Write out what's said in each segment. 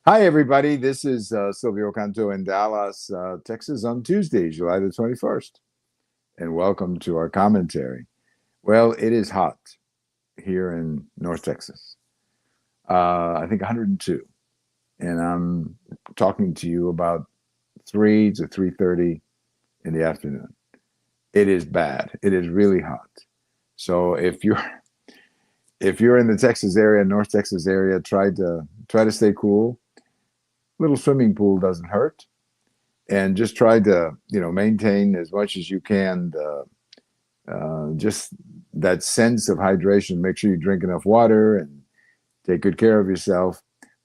Hi, everybody. This is Silvio Canto in Dallas, Texas on Tuesday, July the 21st. And welcome to our commentary. Well, it is hot here in North Texas. I think 102. And I'm talking to you about 3 to 3:30 in the afternoon. It is bad. It is really hot. So if you're in the Texas area, North Texas area, try to stay cool. Little swimming pool doesn't hurt, and just try to maintain as much as you can just that sense of hydration. Make sure you drink enough water and take good care of yourself.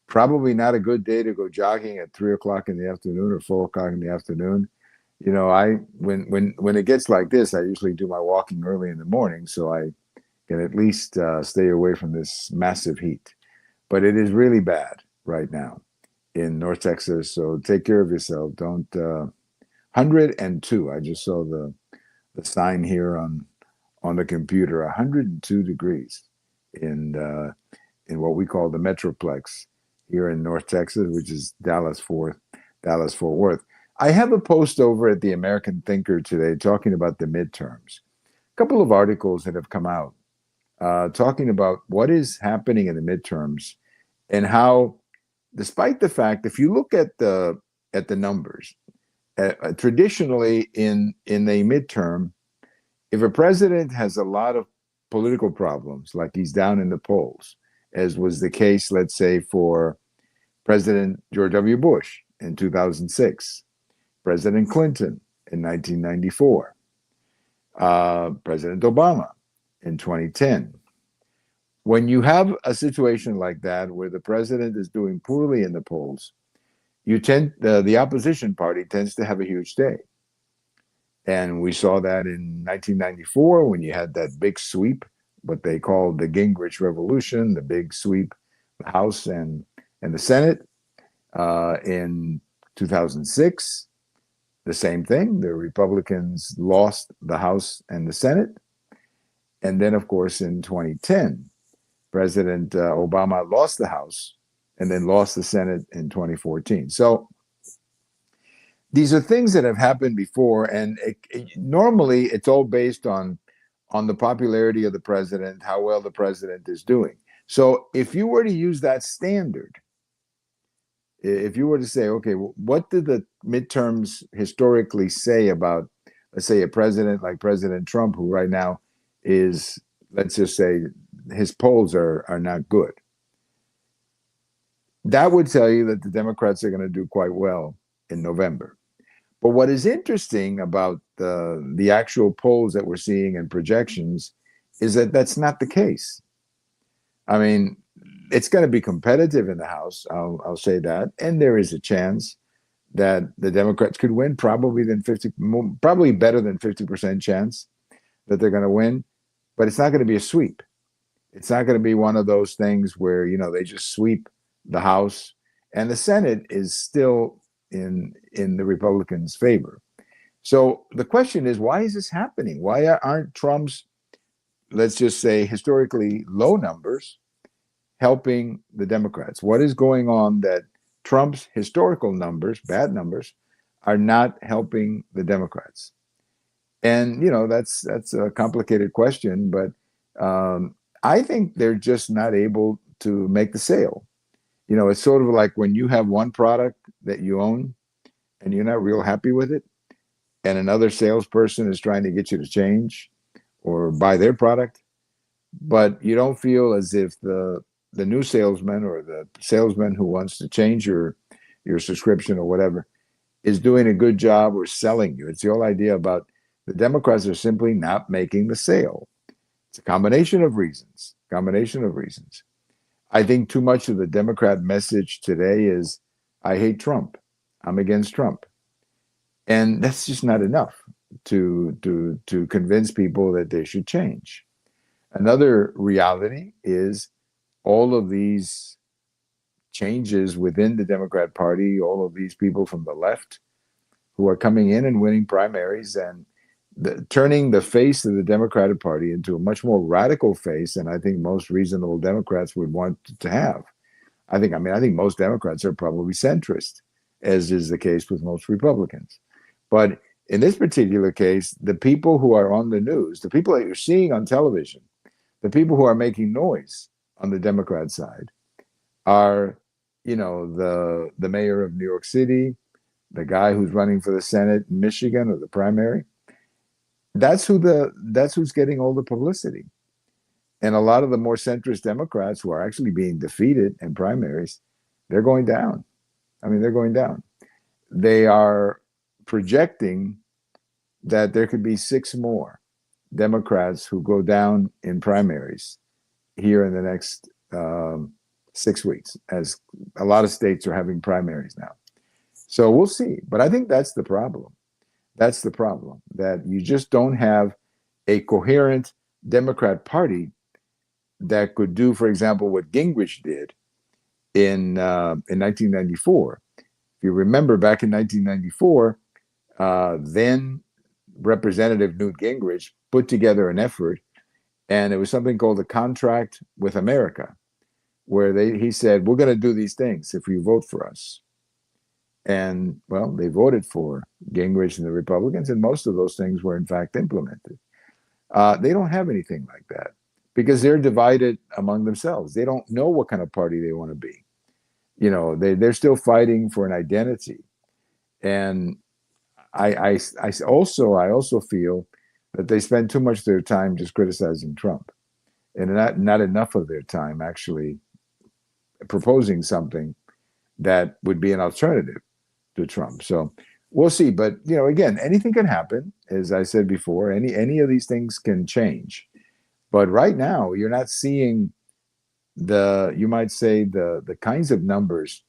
Probably not a good day to go jogging at 3 o'clock in the afternoon or 4 o'clock in the afternoon. I when it gets like this, I usually do my walking early in the morning, so I can at least stay away from this massive heat. But it is really bad right now in North Texas, so take care of yourself. Don't 102. I just saw the sign here on the computer. 102 degrees in what we call the Metroplex here in North Texas, which is Dallas Fort Worth. I have a post over at the American Thinker today talking about the midterms. A couple of articles that have come out talking about what is happening in the midterms and how, despite the fact, if you look at the numbers, traditionally in a midterm, if a president has a lot of political problems, like he's down in the polls, as was the case, let's say, for President George W. Bush in 2006, President Clinton in 1994, President Obama in 2010. When you have a situation like that where the president is doing poorly in the polls, the opposition party tends to have a huge day. And we saw that in 1994 when you had that big sweep, what they called the Gingrich Revolution, the big sweep, the House and the Senate. In 2006, the same thing. The Republicans lost the House and the Senate. And then, of course, in 2010, President Obama lost the House and then lost the Senate in 2014. So these are things that have happened before, and normally it's all based on the popularity of the president, how well the president is doing. So if you were to use that standard, if you were to say, okay, what did the midterms historically say about, let's say, a president like President Trump, who right now is, let's just say, his polls are not good. That would tell you that the Democrats are going to do quite well in November. But what is interesting about the actual polls that we're seeing and projections is that that's not the case. I mean, it's going to be competitive in the House. I'll say that, and there is a chance that the Democrats could win. Probably better than 50% chance that they're going to win, but it's not going to be a sweep. It's not going to be one of those things where they just sweep the House, and the Senate is still in the Republicans' favor. So the question is, why is this happening? Why aren't Trump's, let's just say, historically low numbers helping the Democrats? What is going on that Trump's historical numbers, bad numbers, are not helping the Democrats? And that's a complicated question, but I think they're just not able to make the sale. It's sort of like when you have one product that you own and you're not real happy with it, and another salesperson is trying to get you to change or buy their product, but you don't feel as if the new salesman or the salesman who wants to change your subscription or whatever is doing a good job or selling you. It's the whole idea about the Democrats are simply not making the sale. It's a combination of reasons. I think too much of the Democrat message today is, I hate Trump. I'm against Trump. And that's just not enough to convince people that they should change. Another reality is all of these changes within the Democrat Party, all of these people from the left who are coming in and winning primaries and turning the face of the Democratic Party into a much more radical face than I think most reasonable Democrats would want to have. I think most Democrats are probably centrist, as is the case with most Republicans. But in this particular case, the people who are on the news, the people that you're seeing on television, the people who are making noise on the Democrat side are, the mayor of New York City, the guy who's running for the Senate in Michigan or the primary. That's who's getting all the publicity. And a lot of the more centrist Democrats who are actually being defeated in primaries, they're going down. I mean, they're going down. They are projecting that there could be 6 more Democrats who go down in primaries here in the next 6 weeks, as a lot of states are having primaries now. So we'll see. But I think that's the problem. That's the problem, that you just don't have a coherent Democrat Party that could do, for example, what Gingrich did in 1994. If you remember, back in 1994, then Representative Newt Gingrich put together an effort, and it was something called the Contract with America, where he said, we're going to do these things if you vote for us. And, well, they voted for Gingrich and the Republicans, and most of those things were, in fact, implemented. They don't have anything like that because they're divided among themselves. They don't know what kind of party they want to be. They're still fighting for an identity. And I also feel that they spend too much of their time just criticizing Trump, and not enough of their time actually proposing something that would be an alternative to Trump. So we'll see. But again, anything can happen. As I said before, any of these things can change. But right now, you're not seeing you might say the kinds of numbers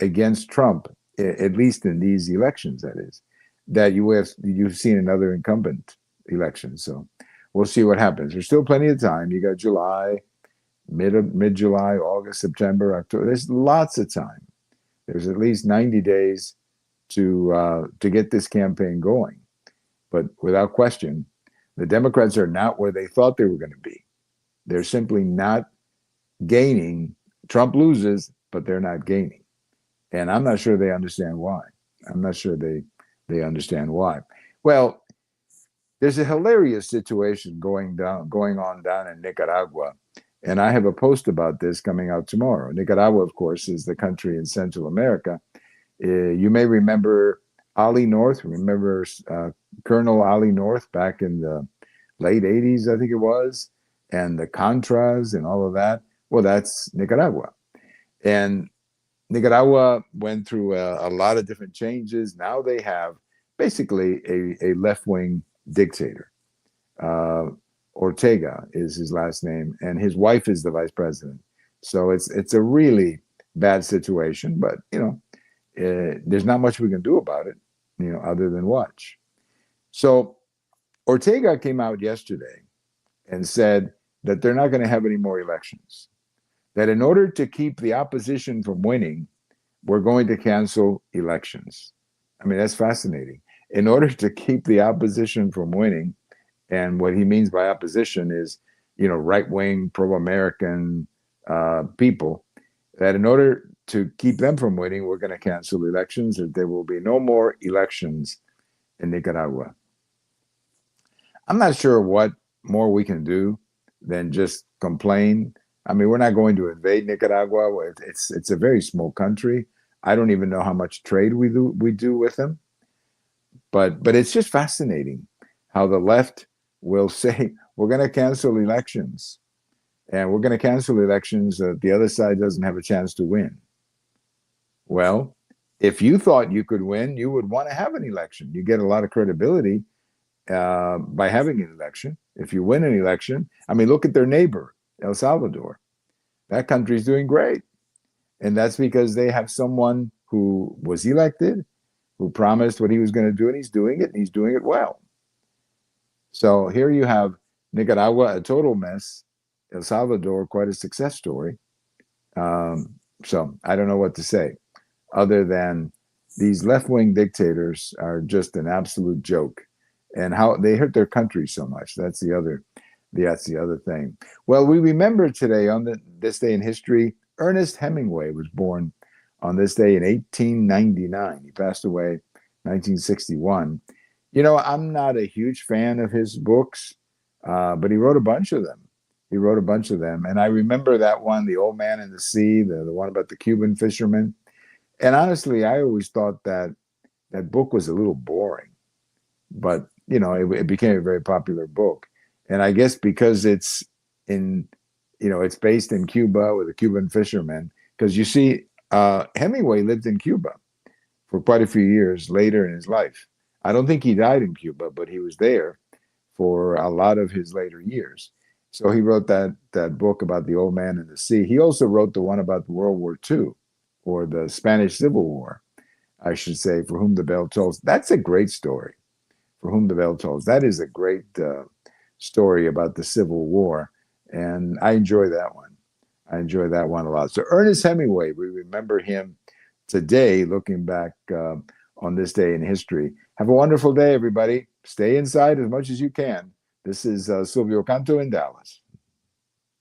against Trump, at least in these elections, that is, that you've seen in other incumbent elections. So we'll see what happens. There's still plenty of time. You got July, mid-July, August, September, October. There's lots of time. There's at least 90 days to get this campaign going. But without question, the Democrats are not where they thought they were going to be. They're simply not gaining. Trump loses, but they're not gaining. And I'm not sure they understand why. I'm not sure they understand why. Well, there's a hilarious situation going on down in Nicaragua. And I have a post about this coming out tomorrow. Nicaragua, of course, is the country in Central America. You may remember Ali North. Remember Colonel Ali North back in the late 80s, I think it was, and the Contras and all of that. Well, that's Nicaragua. And Nicaragua went through a lot of different changes. Now they have basically a left-wing dictator. Ortega is his last name, and his wife is the vice president. So it's a really bad situation, but there's not much we can do about it, other than watch. So Ortega came out yesterday and said that they're not going to have any more elections. That in order to keep the opposition from winning, we're going to cancel elections. I mean, that's fascinating. In order to keep the opposition from winning, and what he means by opposition is, right-wing, pro-American people, that in order to keep them from winning, we're going to cancel elections, and there will be no more elections in Nicaragua. I'm not sure what more we can do than just complain. I mean, we're not going to invade Nicaragua. It's a very small country. I don't even know how much trade we do with them. But it's just fascinating how the left will say, we're going to cancel elections. And we're going to cancel elections that the other side doesn't have a chance to win. Well, if you thought you could win, you would want to have an election. You get a lot of credibility by having an election. If you win an election, I mean, look at their neighbor, El Salvador. That country's doing great. And that's because they have someone who was elected, who promised what he was going to do, and he's doing it, and he's doing it well. So here you have Nicaragua, a total mess. El Salvador, quite a success story. So I don't know what to say, other than these left-wing dictators are just an absolute joke, and how they hurt their country so much. That's the other thing. Well, we remember today on this day in history, Ernest Hemingway was born on this day in 1899. He passed away 1961. You know, I'm not a huge fan of his books, but he wrote a bunch of them. He wrote a bunch of them. And I remember that one, The Old Man and the Sea, the one about the Cuban fisherman. And honestly, I always thought that that book was a little boring, but you know, it became a very popular book. And I guess because it's in, you know, it's based in Cuba with a Cuban fisherman. Because you see, Hemingway lived in Cuba for quite a few years later in his life. I don't think he died in Cuba, but he was there for a lot of his later years. So he wrote that book about the old man and the sea. He also wrote the one about World War II or the Spanish Civil War, I should say, For Whom the Bell Tolls. That's a great story. For Whom the Bell Tolls. That is a great story about the Civil War, and I enjoy that one. I enjoy that one a lot. So Ernest Hemingway, we remember him today, looking back on this day in history. Have a wonderful day, everybody. Stay inside as much as you can. This is Silvio Canto in Dallas.